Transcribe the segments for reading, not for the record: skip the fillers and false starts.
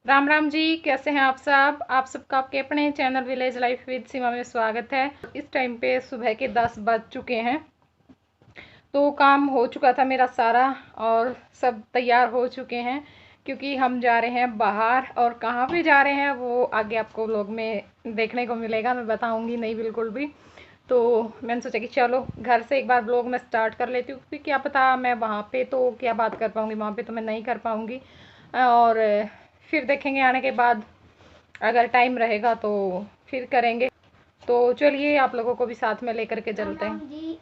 राम राम जी, कैसे हैं आप सब। आप सबका आपके अपने चैनल विलेज लाइफ विद सीमा में स्वागत है। इस टाइम पे सुबह के 10 बज चुके हैं। तो काम हो चुका था मेरा सारा और सब तैयार हो चुके हैं, क्योंकि हम जा रहे हैं बाहर। और कहाँ पे जा रहे हैं वो आगे आपको व्लॉग में देखने को मिलेगा, मैं बताऊंगी नहीं बिल्कुल भी। तो मैंने सोचा कि चलो घर से एक बार व्लॉग में स्टार्ट कर लेती हूँ, क्योंकि क्या पता मैं वहाँ पे तो क्या बात कर पाऊँगी, वहाँ पे तो मैं नहीं कर पाऊँगी। और फिर देखेंगे आने के बाद, अगर टाइम रहेगा तो फिर करेंगे। तो चलिए आप लोगों को भी साथ में लेकर के चलते हैं।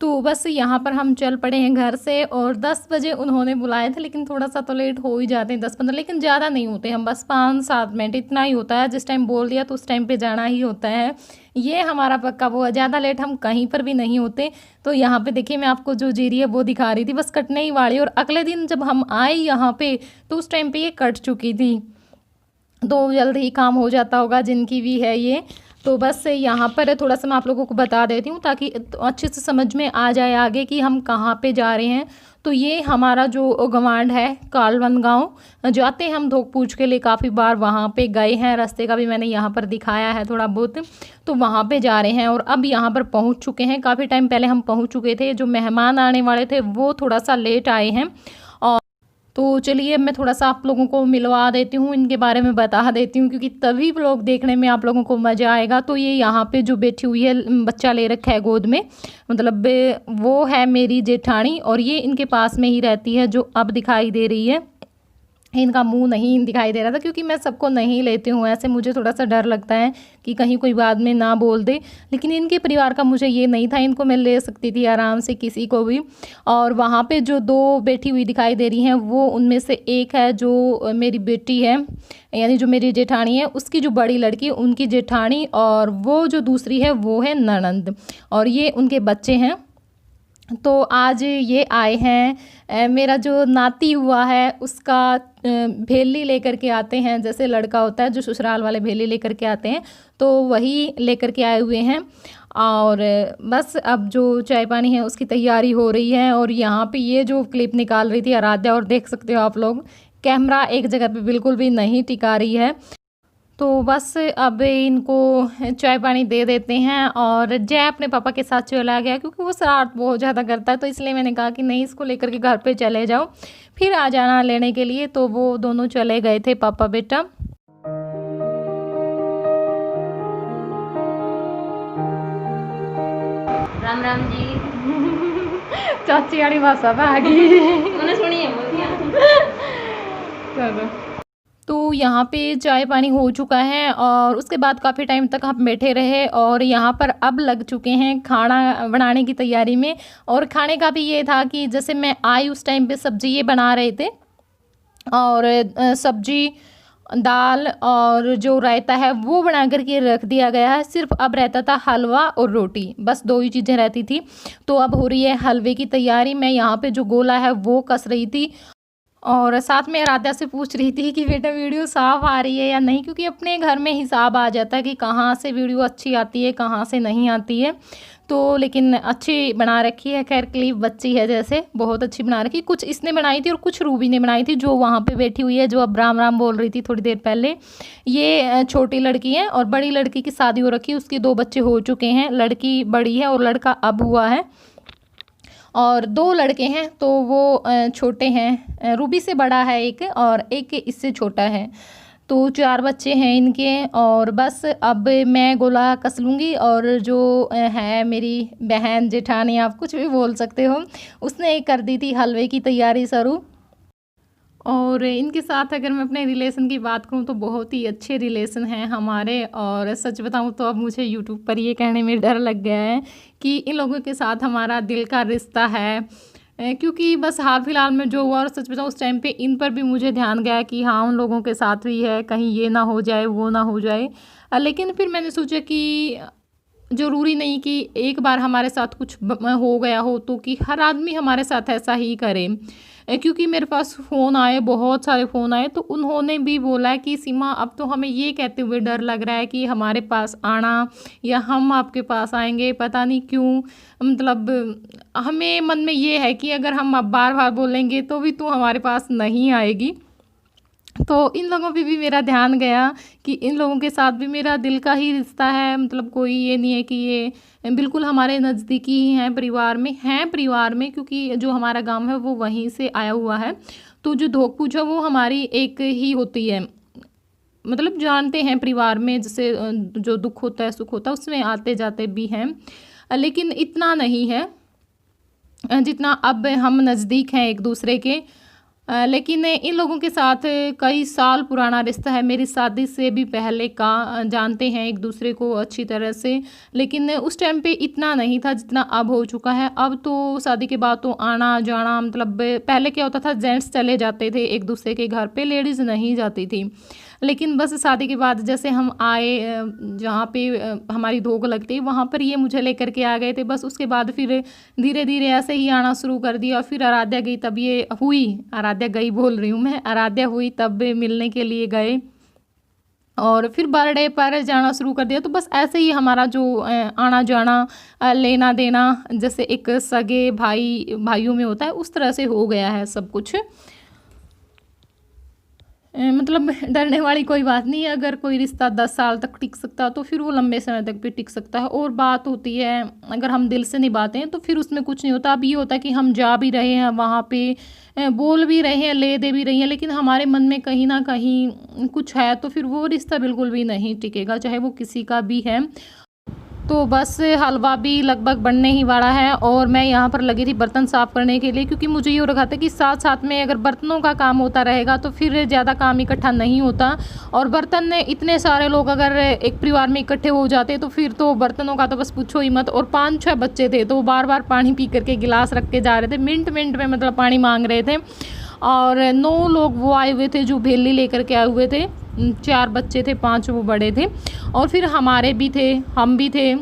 तो बस यहाँ पर हम चल पड़े हैं घर से, और 10 बजे उन्होंने बुलाए थे, लेकिन थोड़ा सा तो लेट हो ही जाते हैं 10-15, लेकिन ज़्यादा नहीं होते हम, बस 5-7 मिनट इतना ही होता है। जिस टाइम बोल दिया तो उस टाइम पे जाना ही होता है, ये हमारा पक्का वो है। ज़्यादा लेट हम कहीं पर भी नहीं होते। तो यहाँ पे देखिए मैं आपको जो जीरी है वो दिखा रही थी, बस कटने ही वाली। और अगले दिन जब हम आए यहाँ पे तो उस टाइम पे ये कट चुकी थी। तो जल्द ही काम हो जाता होगा जिनकी भी है ये। तो बस यहाँ पर थोड़ा सा मैं आप लोगों को बता देती हूँ, ताकि अच्छे से समझ में आ जाए आगे कि हम कहाँ पे जा रहे हैं। तो ये हमारा जो गंवाड है कालवन गांव, जाते हैं हम धोक पूछ के लिए, काफ़ी बार वहाँ पे गए हैं। रास्ते का भी मैंने यहाँ पर दिखाया है थोड़ा बहुत। तो वहाँ पे जा रहे हैं और अब यहाँ पर पहुँच चुके हैं। काफ़ी टाइम पहले हम पहुँच चुके थे। जो मेहमान आने वाले थे वो थोड़ा सा लेट आए हैं। तो चलिए मैं थोड़ा सा आप लोगों को मिलवा देती हूँ, इनके बारे में बता देती हूँ, क्योंकि तभी व्लॉग देखने में आप लोगों को मज़ा आएगा। तो ये यहाँ पे जो बैठी हुई है, बच्चा ले रखा है गोद में, मतलब वो है मेरी जेठानी, और ये इनके पास में ही रहती है जो अब दिखाई दे रही है। इनका मुंह नहीं दिखाई दे रहा था, क्योंकि मैं सबको नहीं लेती हूँ ऐसे, मुझे थोड़ा सा डर लगता है कि कहीं कोई बाद में ना बोल दे। लेकिन इनके परिवार का मुझे ये नहीं था, इनको मैं ले सकती थी आराम से किसी को भी। और वहाँ पे जो दो बैठी हुई दिखाई दे रही हैं वो उनमें से एक है जो मेरी बेटी है, यानी जो मेरी जेठानी है उसकी जो बड़ी लड़की है उनकी जेठानी, और वो जो दूसरी है वो है ननंद, और ये उनके बच्चे हैं। तो आज ये आए हैं। मेरा जो नाती हुआ है उसका भेली लेकर के आते हैं, जैसे लड़का होता है जो ससुराल वाले भेली लेकर के आते हैं, तो वही लेकर के आए हुए हैं। और बस अब जो चाय पानी है उसकी तैयारी हो रही है। और यहाँ पे ये जो क्लिप निकाल रही थी आराध्या, और देख सकते हो आप लोग कैमरा एक जगह पे बिल्कुल भी नहीं टिका रही है। तो बस अब इनको चाय पानी दे देते हैं। और जय अपने पापा के साथ चला गया, क्योंकि वो शरारत बहुत ज़्यादा करता है, तो इसलिए मैंने कहा कि नहीं, इसको लेकर के घर पे चले जाओ, फिर आ जाना लेने के लिए। तो वो दोनों चले गए थे पापा बेटा। राम राम जी। चाची वाली भाषा आ गई। मैंने सुनी है चलो, तो यहाँ पे चाय पानी हो चुका है, और उसके बाद काफ़ी टाइम तक हम बैठे रहे, और यहाँ पर अब लग चुके हैं खाना बनाने की तैयारी में। और खाने का भी ये था कि जैसे मैं आई उस टाइम पे सब्ज़ी ये बना रहे थे, और सब्जी, दाल और जो रायता है वो बना करके रख दिया गया है। सिर्फ अब रहता था हलवा और रोटी, बस दो ही चीज़ें रहती थी। तो अब हो रही है हलवे की तैयारी। मैं यहाँ पे जो गोला है वो कस रही थी, और साथ में आराध्या से पूछ रही थी कि बेटा वीडियो साफ़ आ रही है या नहीं, क्योंकि अपने घर में हिसाब आ जाता है कि कहाँ से वीडियो अच्छी आती है कहाँ से नहीं आती है। तो लेकिन अच्छी बना रखी है, खैर क्लिप बच्ची है जैसे, बहुत अच्छी बना रखी। कुछ इसने बनाई थी और कुछ रूबी ने बनाई थी, जो वहाँ पे बैठी हुई है, जो अब राम राम बोल रही थी थोड़ी देर पहले। ये छोटी लड़की है, और बड़ी लड़की की शादी हो रखी है, उसके 2 बच्चे हो चुके हैं। लड़की बड़ी है और लड़का अब हुआ है। और 2 लड़के हैं, तो वो छोटे हैं। रूबी से बड़ा है एक, और एक इससे छोटा है। तो 4 बच्चे हैं इनके। और बस अब मैं गोला कस लूँगी, और जो है मेरी बहन जेठानी, आप कुछ भी बोल सकते हो, उसने कर दी थी हलवे की तैयारी शुरू। और इनके साथ अगर मैं अपने रिलेशन की बात करूं तो बहुत ही अच्छे रिलेशन हैं हमारे। और सच बताऊं तो अब मुझे यूट्यूब पर ये कहने में डर लग गया है कि इन लोगों के साथ हमारा दिल का रिश्ता है। क्योंकि बस हाल फिलहाल में जो हुआ, और सच बताऊं उस टाइम पे इन पर भी मुझे ध्यान गया कि हाँ उन लोगों के साथ भी है, कहीं ये ना हो जाए वो ना हो जाए। लेकिन फिर मैंने सोचा कि ज़रूरी नहीं कि एक बार हमारे साथ कुछ हो गया हो तो कि हर आदमी हमारे साथ ऐसा ही करे। क्योंकि मेरे पास फ़ोन आए, बहुत सारे फ़ोन आए, तो उन्होंने भी बोला कि सीमा अब तो हमें ये कहते हुए डर लग रहा है कि हमारे पास आना या हम आपके पास आएंगे, पता नहीं क्यों। मतलब हमें मन में ये है कि अगर हम अब बार बार बोलेंगे तो भी तू हमारे पास नहीं आएगी। तो इन लोगों पे भी मेरा ध्यान गया कि इन लोगों के साथ भी मेरा दिल का ही रिश्ता है, मतलब कोई ये नहीं है कि ये बिल्कुल हमारे नज़दीकी ही हैं, परिवार में क्योंकि जो हमारा गांव है वो वहीं से आया हुआ है। तो जो धोक पूजा वो हमारी एक ही होती है, मतलब जानते हैं परिवार में, जैसे जो दुख होता है सुख होता है उसमें आते जाते भी हैं, लेकिन इतना नहीं है जितना अब हम नज़दीक हैं एक दूसरे के। लेकिन इन लोगों के साथ कई साल पुराना रिश्ता है, मेरी शादी से भी पहले का, जानते हैं एक दूसरे को अच्छी तरह से। लेकिन उस टाइम पे इतना नहीं था जितना अब हो चुका है। अब तो शादी के बाद तो आना जाना, मतलब पहले क्या होता था जेंट्स चले जाते थे एक दूसरे के घर पे, लेडीज़ नहीं जाती थी। लेकिन बस शादी के बाद जैसे हम आए, जहाँ पे हमारी धोख लगती वहाँ पर ये मुझे लेकर के आ गए थे। बस उसके बाद फिर धीरे धीरे ऐसे ही आना शुरू कर दिया। फिर आराध्या गई तब ये हुई, आराध्या गई बोल रही हूँ मैं, आराध्या हुई तब मिलने के लिए गए और फिर बर्थडे पर जाना शुरू कर दिया। तो बस ऐसे ही हमारा जो आना जाना, लेना देना जैसे एक सगे भाइयों में होता है उस तरह से हो गया है सब कुछ। मतलब डरने वाली कोई बात नहीं है। अगर कोई रिश्ता 10 साल तक टिक सकता है तो फिर वो लंबे समय तक भी टिक सकता है। और बात होती है अगर हम दिल से निभाते हैं तो फिर उसमें कुछ नहीं होता। अब ये होता है कि हम जा भी रहे हैं वहाँ पे, बोल भी रहे हैं, ले दे भी रही हैं, लेकिन हमारे मन में कहीं ना कहीं कुछ है तो फिर वो रिश्ता बिल्कुल भी नहीं टिकेगा, चाहे वो किसी का भी है। तो बस हलवा भी लगभग बनने ही वाला है और मैं यहाँ पर लगी थी बर्तन साफ़ करने के लिए, क्योंकि मुझे ये हो रखा था कि साथ साथ में अगर बर्तनों का काम होता रहेगा तो फिर ज़्यादा काम इकट्ठा नहीं होता। और बर्तन इतने सारे लोग अगर एक परिवार में इकट्ठे हो जाते तो फिर तो बर्तनों का तो बस पूछो ही मत। और 5-6 बच्चे थे तो बार बार पानी पी करके गिलास रख के जा रहे थे, मिनट मिनट में मतलब पानी मांग रहे थे। और 9 लोग वो आए हुए थे जो भेली लेकर के आए हुए थे, 4 बच्चे थे, 5 वो बड़े थे और फिर हमारे भी थे, हम भी थे।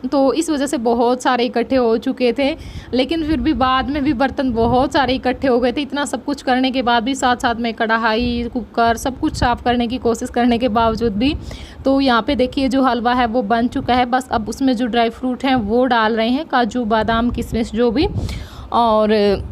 तो इस वजह से बहुत सारे इकट्ठे हो चुके थे। लेकिन फिर भी बाद में भी बर्तन बहुत सारे इकट्ठे हो गए थे। इतना सब कुछ करने के बाद भी, साथ साथ में कढ़ाई कुकर सब कुछ साफ़ करने की कोशिश करने के बावजूद भी। तो यहाँ पे देखिए जो हलवा है वो बन चुका है। बस अब उसमें जो ड्राई फ्रूट हैं वो डाल रहे हैं, काजू बादाम किशमिश जो भी, और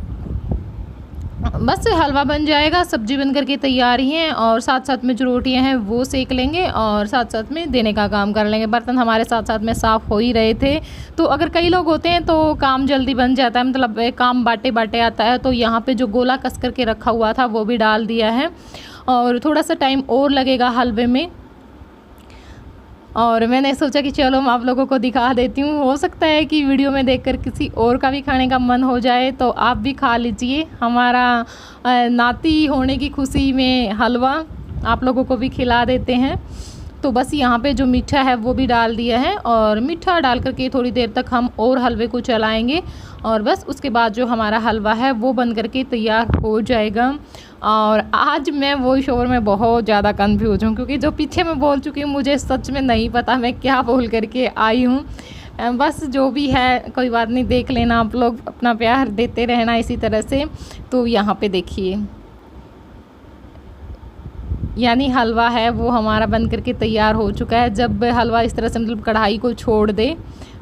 बस हलवा बन जाएगा। सब्जी बन करके तैयार ही है और साथ साथ में जो रोटियां हैं वो सेक लेंगे और साथ साथ में देने का काम कर लेंगे। बर्तन हमारे साथ साथ में साफ़ हो ही रहे थे। तो अगर कई लोग होते हैं तो काम जल्दी बन जाता है, मतलब काम बाटे बाटे आता है। तो यहाँ पे जो गोला कस करके रखा हुआ था वो भी डाल दिया है और थोड़ा सा टाइम और लगेगा हलवे में। और मैंने सोचा कि चलो मैं आप लोगों को दिखा देती हूँ, हो सकता है कि वीडियो में देखकर किसी और का भी खाने का मन हो जाए तो आप भी खा लीजिए। हमारा नाती होने की खुशी में हलवा आप लोगों को भी खिला देते हैं। तो बस यहाँ पे जो मीठा है वो भी डाल दिया है और मीठा डाल करके थोड़ी देर तक हम और हलवे को चलाएंगे और बस उसके बाद जो हमारा हलवा है वो बन करके तैयार हो जाएगा। और आज मैं वॉइस ओवर में बहुत ज़्यादा कंफ्यूज हूँ, क्योंकि जो पीछे मैं बोल चुकी हूँ मुझे सच में नहीं पता मैं क्या बोल करके आई हूँ। बस जो भी है कोई बात नहीं, देख लेना आप लोग, अपना प्यार देते रहना इसी तरह से। तो यहाँ पे देखिए यानी हलवा है वो हमारा बन करके तैयार हो चुका है। जब हलवा इस तरह से मतलब कढ़ाई को छोड़ दे,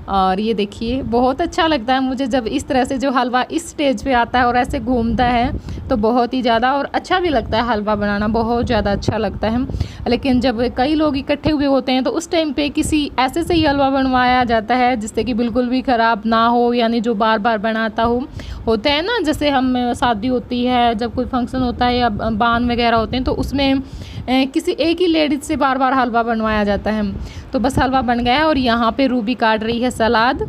और ये देखिए बहुत अच्छा लगता है मुझे जब इस तरह से जो हलवा इस स्टेज पे आता है और ऐसे घूमता है तो बहुत ही ज़्यादा और अच्छा भी लगता है। हलवा बनाना बहुत ज़्यादा अच्छा लगता है। लेकिन जब कई लोग इकट्ठे हुए होते हैं तो उस टाइम पे किसी ऐसे से ही हलवा बनवाया जाता है जिससे कि बिल्कुल भी ख़राब ना हो, यानी जो बार बार बनाता हो। होते हैं ना, जैसे हम शादी होती है, जब कोई फंक्शन होता है या बान वगैरह होते हैं तो उसमें किसी एक ही लेडीज़ से बार बार हलवा बनवाया जाता है। तो बस हलवा बन गया है और यहाँ पे रूबी काट रही है सलाद।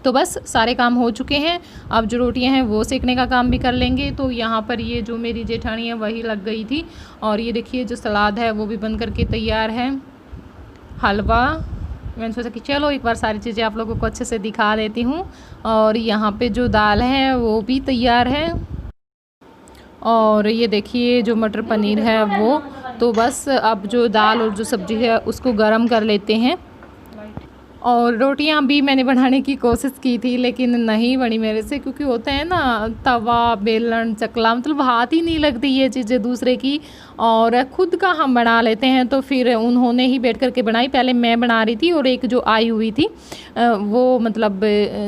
तो बस सारे काम हो चुके हैं। अब जो रोटियां हैं वो सेकने का काम भी कर लेंगे। तो यहाँ पर ये जो मेरी जेठानी है वही लग गई थी और ये देखिए जो सलाद है वो भी बन करके तैयार है। हलवा मैंने सोचा कि चलो एक बार सारी चीज़ें आप लोगों को अच्छे से दिखा देती हूँ। और यहाँ पे जो दाल है वो भी तैयार है और ये देखिए जो मटर पनीर है वो। तो बस अब जो दाल और जो सब्ज़ी है उसको गर्म कर लेते हैं। और रोटियां भी मैंने बनाने की कोशिश की थी लेकिन नहीं बनी मेरे से, क्योंकि होता है ना तवा बेलन चकला, मतलब हाथ ही नहीं लगती ये चीज़ें दूसरे की, और ख़ुद का हम बना लेते हैं। तो फिर उन्होंने ही बैठ करके बनाई, पहले मैं बना रही थी और एक जो आई हुई थी वो मतलब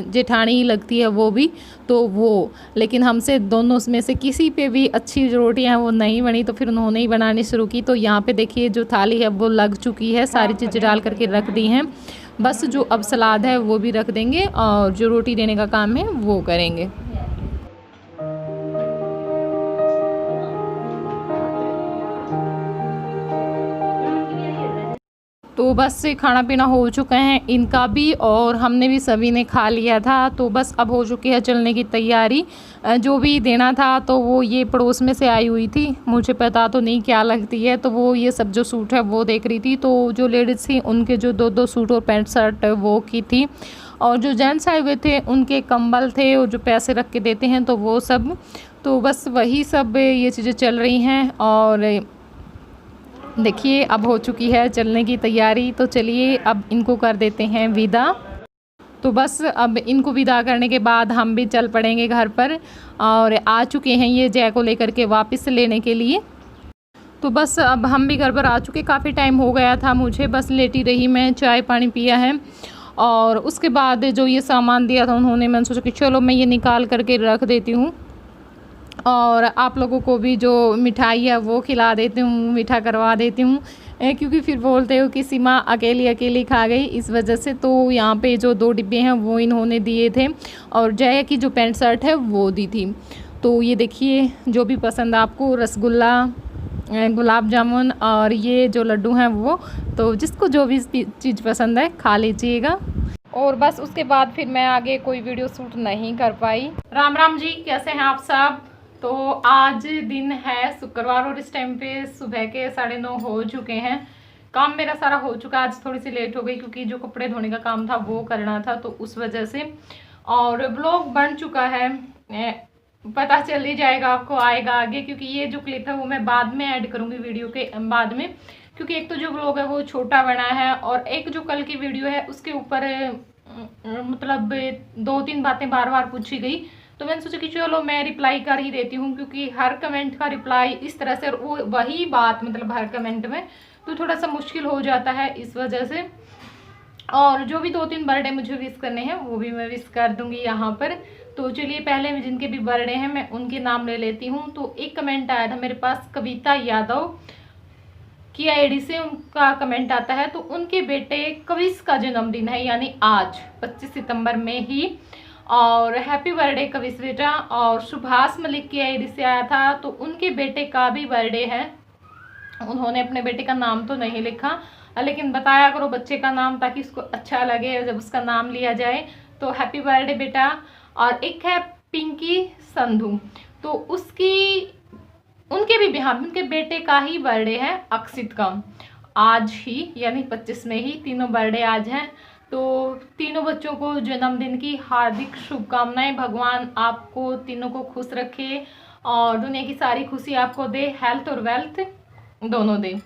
जेठानी लगती है वो भी, तो वो, लेकिन हमसे दोनों में से किसी पे भी अच्छी जो रोटियाँ हैं वो नहीं बनी, तो फिर उन्होंने ही बनानी शुरू की। तो यहाँ पे देखिए जो थाली है वो लग चुकी है, सारी चीज़ें डाल करके रख दी हैं, बस जो अब सलाद है वो भी रख देंगे और जो रोटी देने का काम है वो करेंगे। तो बस खाना पीना हो चुका है इनका भी और हमने भी सभी ने खा लिया था। तो बस अब हो चुकी है चलने की तैयारी। जो भी देना था तो वो ये पड़ोस में से आई हुई थी, मुझे पता तो नहीं क्या लगती है, तो वो ये सब जो सूट है वो देख रही थी। तो जो लेडीज़ थी उनके जो दो दो सूट और पैंट शर्ट वो की थी, और जो जेंट्स आए हुए थे उनके कंबल थे और जो पैसे रख के देते हैं तो वो सब, तो बस वही सब ये चीज़ें चल रही हैं। और देखिए अब हो चुकी है चलने की तैयारी, तो चलिए अब इनको कर देते हैं विदा। तो बस अब इनको विदा करने के बाद हम भी चल पड़ेंगे घर पर, और आ चुके हैं ये जय को लेकर के वापस लेने के लिए। तो बस अब हम भी घर पर आ चुके, काफ़ी टाइम हो गया था मुझे, बस लेटी रही मैं, चाय पानी पिया है। और उसके बाद जो ये सामान दिया था उन्होंने, मैंने सोचा कि चलो मैं ये निकाल करके रख देती हूँ और आप लोगों को भी जो मिठाई है वो खिला देती हूँ, मीठा करवा देती हूँ, क्योंकि फिर बोलते हो कि सीमा अकेली अकेली खा गई, इस वजह से। तो यहाँ पे जो 2 डिब्बे हैं वो इन्होंने दिए थे, और जया की जो पैंट शर्ट है वो दी थी। तो ये देखिए जो भी पसंद आपको, रसगुल्ला, गुलाब जामुन और ये जो लड्डू हैं वो, तो जिसको जो भी चीज़ पसंद है खा लीजिएगा। और बस उसके बाद फिर मैं आगे कोई वीडियो शूट नहीं कर पाई। राम राम जी, कैसे हैं आप सब। तो आज दिन है शुक्रवार और इस टाइम पे सुबह के 9:30 हो चुके हैं। काम मेरा सारा हो चुका, आज थोड़ी सी लेट हो गई क्योंकि जो कपड़े धोने का काम था वो करना था, तो उस वजह से। और ब्लॉग बन चुका है, पता चल ही जाएगा आपको, आएगा आगे, क्योंकि ये जो क्लिप है वो मैं बाद में ऐड करूँगी वीडियो के बाद में, क्योंकि एक तो जो ब्लॉग है वो छोटा बना है और एक जो कल की वीडियो है उसके ऊपर मतलब 2-3 बातें बार बार पूछी गई, तो मैंने सोचा कि चलो मैं रिप्लाई कर ही देती हूँ, क्योंकि हर कमेंट का रिप्लाई इस तरह से, वो वही बात मतलब हर कमेंट में, तो थोड़ा सा मुश्किल हो जाता है इस वजह से। और जो भी 2-3 बर्थडे मुझे विश करने हैं वो भी मैं विश कर दूंगी यहाँ पर। तो चलिए पहले जिनके भी बर्थडे हैं मैं उनके नाम ले लेती हूँ। तो एक कमेंट आया था मेरे पास, कविता यादव की आईडी से उनका कमेंट आता है, तो उनके बेटे कविश का जन्मदिन है, यानी आज 25 सितंबर में ही, और हैप्पी बर्थडे कविश बेटा। और सुभाष मलिक की आईडी से आया था, तो उनके बेटे का भी बर्थडे है, उन्होंने अपने बेटे का नाम तो नहीं लिखा, लेकिन बताया करो बच्चे का नाम ताकि उसको अच्छा लगे जब उसका नाम लिया जाए। तो हैप्पी बर्थडे बेटा। और एक है पिंकी संधू, तो उनके भी बिहार में उनके बेटे का ही बर्थडे है, अक्षित का, आज ही यानी 25 में ही, तीनों बर्थडे आज हैं। तो तीनों बच्चों को जन्मदिन की हार्दिक शुभकामनाएं, भगवान आपको तीनों को खुश रखे और दुनिया की सारी खुशी आपको दे, हेल्थ और वेल्थ दोनों दे।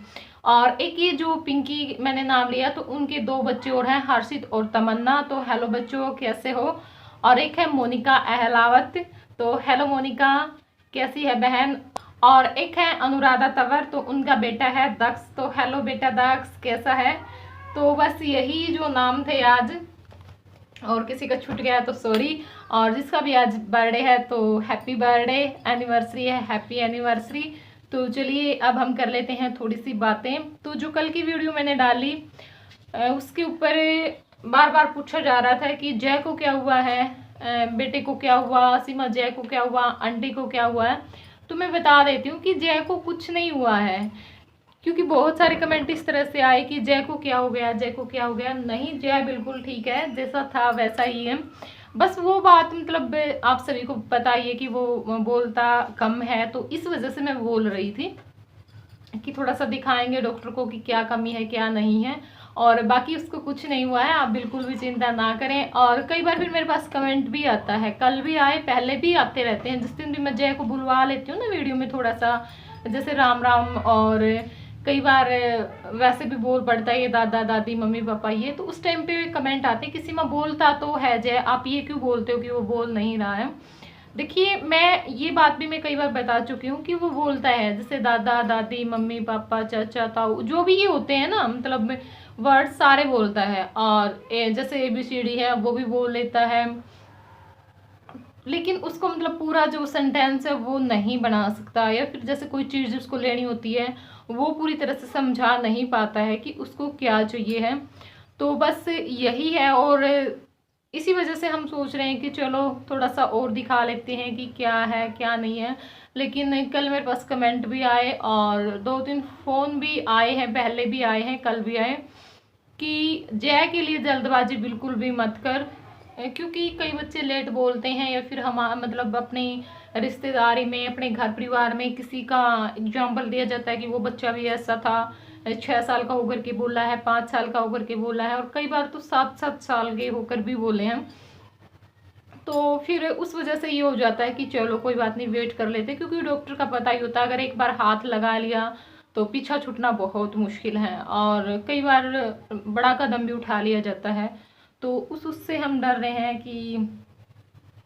और एक ये जो पिंकी मैंने नाम लिया, तो उनके 2 बच्चे और हैं, हर्षित और तमन्ना। तो हेलो बच्चों, कैसे हो। और एक है मोनिका अहलावत, तो हेलो मोनिका, कैसी है बहन। और एक है अनुराधा तंवर, तो उनका बेटा है दक्ष, तो हेलो बेटा दक्ष, कैसा है। तो बस यही जो नाम थे आज, और किसी का छूट गया तो सॉरी। और जिसका भी आज बर्थडे है तो हैप्पी बर्थडे, एनिवर्सरी है हैप्पी एनिवर्सरी। तो चलिए अब हम कर लेते हैं थोड़ी सी बातें। तो जो कल की वीडियो मैंने डाली उसके ऊपर बार बार पूछा जा रहा था कि जय को क्या हुआ है, बेटे को क्या हुआ, सीमा जय को क्या हुआ, आंटी को क्या हुआ है। तो मैं बता देती हूँ कि जय को कुछ नहीं हुआ है, क्योंकि बहुत सारे कमेंट इस तरह से आए कि जय को क्या हो गया, जय को क्या हो गया। नहीं, जय बिल्कुल ठीक है, जैसा था वैसा ही है। बस वो बात मतलब आप सभी को पता ही है कि वो बोलता कम है, तो इस वजह से मैं बोल रही थी कि थोड़ा सा दिखाएंगे डॉक्टर को कि क्या कमी है क्या नहीं है, और बाकी उसको कुछ नहीं हुआ है, आप बिल्कुल भी चिंता ना करें। और कई बार फिर मेरे पास कमेंट भी आता है, कल भी आए, पहले भी आते रहते हैं, जिस दिन भी मैं जय को बुलवा लेती हूँ ना वीडियो में थोड़ा सा, जैसे राम राम और कई बार वैसे भी बोल पड़ता है ये दादा दादी मम्मी पापा ये, तो उस टाइम पे कमेंट आते हैं कि सीमा बोलता तो है जय, आप ये क्यों बोलते हो कि वो बोल नहीं रहा है। देखिए मैं ये बात भी मैं कई बार बता चुकी हूँ कि वो बोलता है, जैसे दादा दादी मम्मी पापा चाचा ताऊ जो भी ये होते हैं ना, मतलब वर्ड सारे बोलता है। और जैसे ABCD है वो भी बोल लेता है, लेकिन उसको मतलब पूरा जो सेंटेंस है वो नहीं बना सकता, या फिर जैसे कोई चीज़ उसको लेनी होती है वो पूरी तरह से समझा नहीं पाता है कि उसको क्या चाहिए है। तो बस यही है, और इसी वजह से हम सोच रहे हैं कि चलो थोड़ा सा और दिखा लेते हैं कि क्या है क्या नहीं है। लेकिन कल मेरे पास कमेंट भी आए और 2-3 फ़ोन भी आए हैं, पहले भी आए हैं, कल भी आए, कि जय के लिए जल्दबाजी बिल्कुल भी मत कर, क्योंकि कई बच्चे लेट बोलते हैं, या फिर हम मतलब अपनी रिश्तेदारी में अपने घर परिवार में किसी का एग्जाम्पल दिया जाता है कि वो बच्चा भी ऐसा था, 6 साल का होकर के बोला है, 5 साल का होकर के बोला है, और कई बार तो 7-7 साल के होकर भी बोले हैं। तो फिर उस वजह से ये हो जाता है कि चलो कोई बात नहीं, वेट कर लेते, क्योंकि डॉक्टर का पता ही होता है अगर एक बार हाथ लगा लिया तो पीछा छूटना बहुत मुश्किल है, और कई बार बड़ा कदम भी उठा लिया जाता है। तो उससे हम डर रहे हैं कि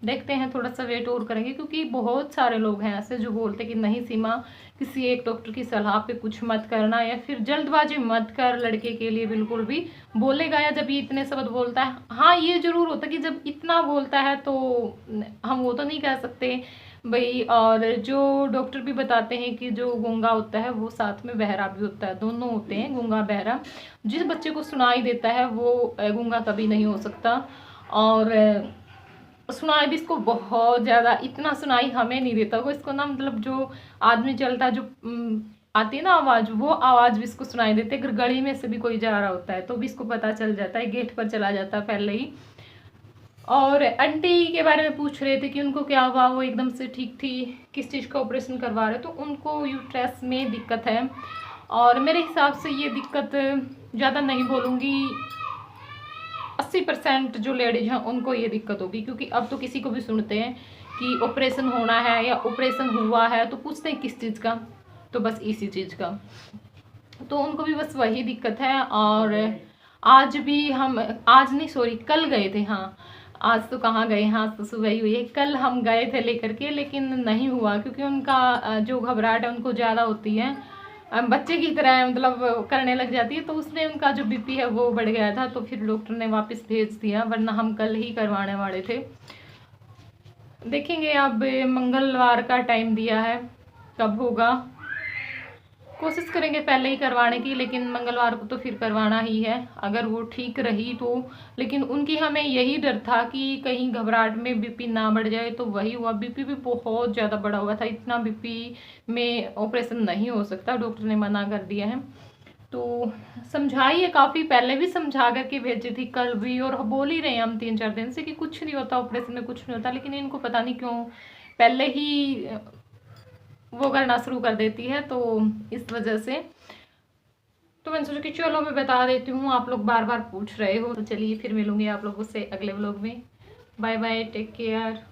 देखते हैं, थोड़ा सा वेट और करेंगे, क्योंकि बहुत सारे लोग हैं ऐसे जो बोलते कि नहीं सीमा, किसी एक डॉक्टर की सलाह पे कुछ मत करना, या फिर जल्दबाजी मत कर लड़के के लिए बिल्कुल भी। बोलेगा या जब ये इतने शब्द बोलता है, हाँ ये जरूर होता है कि जब इतना बोलता है तो हम वो तो नहीं कह सकते भाई। और जो डॉक्टर भी बताते हैं कि जो गूंगा होता है वो साथ में बहरा भी होता है, दोनों होते हैं गूंगा बहरा। जिस बच्चे को सुनाई देता है वो गूंगा कभी नहीं हो सकता। और सुनाई भी इसको बहुत ज़्यादा, इतना सुनाई हमें नहीं देता, वो इसको ना मतलब जो आदमी चलता है, जो आती है ना आवाज़, वो आवाज़ भी इसको सुनाई देती है। अगर गली में से भी कोई जा रहा होता है तो भी इसको पता चल जाता है, गेट पर चला जाता है पहले ही। और आंटी के बारे में पूछ रहे थे कि उनको क्या हुआ, वो एकदम से ठीक थी, किस चीज़ का ऑपरेशन करवा रहे, तो उनको यूट्रस में दिक्कत है। और मेरे हिसाब से ये दिक्कत ज़्यादा नहीं बोलूँगी, 80% जो लेडीज हैं उनको ये दिक्कत होगी, क्योंकि अब तो किसी को भी सुनते हैं कि ऑपरेशन होना है या ऑपरेशन हुआ है तो पूछते हैं किस चीज़ का, तो बस इसी चीज़ का। तो उनको भी बस वही दिक्कत है। और आज भी हम, आज नहीं सॉरी कल गए थे, हाँ आज तो कहाँ गए हैं, आज तो सुबह ही हुई है। कल हम गए थे लेकर के, लेकिन नहीं हुआ, क्योंकि उनका जो घबराहट है उनको ज़्यादा होती है, बच्चे की तरह मतलब करने लग जाती है, तो उसमें उनका जो BP है वो बढ़ गया था, तो फिर डॉक्टर ने वापस भेज दिया, वरना हम कल ही करवाने वाले थे। देखेंगे, अब मंगलवार का टाइम दिया है, कब होगा, कोशिश करेंगे पहले ही करवाने की, लेकिन मंगलवार को तो फिर करवाना ही है अगर वो ठीक रही तो। लेकिन उनकी हमें यही डर था कि कहीं घबराहट में BP ना बढ़ जाए, तो वही हुआ, BP भी बहुत ज़्यादा बढ़ा हुआ था, इतना BP में ऑपरेशन नहीं हो सकता, डॉक्टर ने मना कर दिया है। तो समझाई है काफ़ी, पहले भी समझा करके भेजी थी, कल भी, और बोल ही रहे हैं हम 3-4 दिन से कि कुछ नहीं होता, ऑपरेशन में कुछ नहीं होता, लेकिन इनको पता नहीं क्यों पहले ही वो करना शुरू कर देती है, तो इस वजह से। तो मैंने सोचा कि चलो मैं बता देती हूँ, आप लोग बार बार पूछ रहे हो, तो चलिए फिर मिलूंगी आप लोगों से अगले व्लॉग में। Bye bye, take care.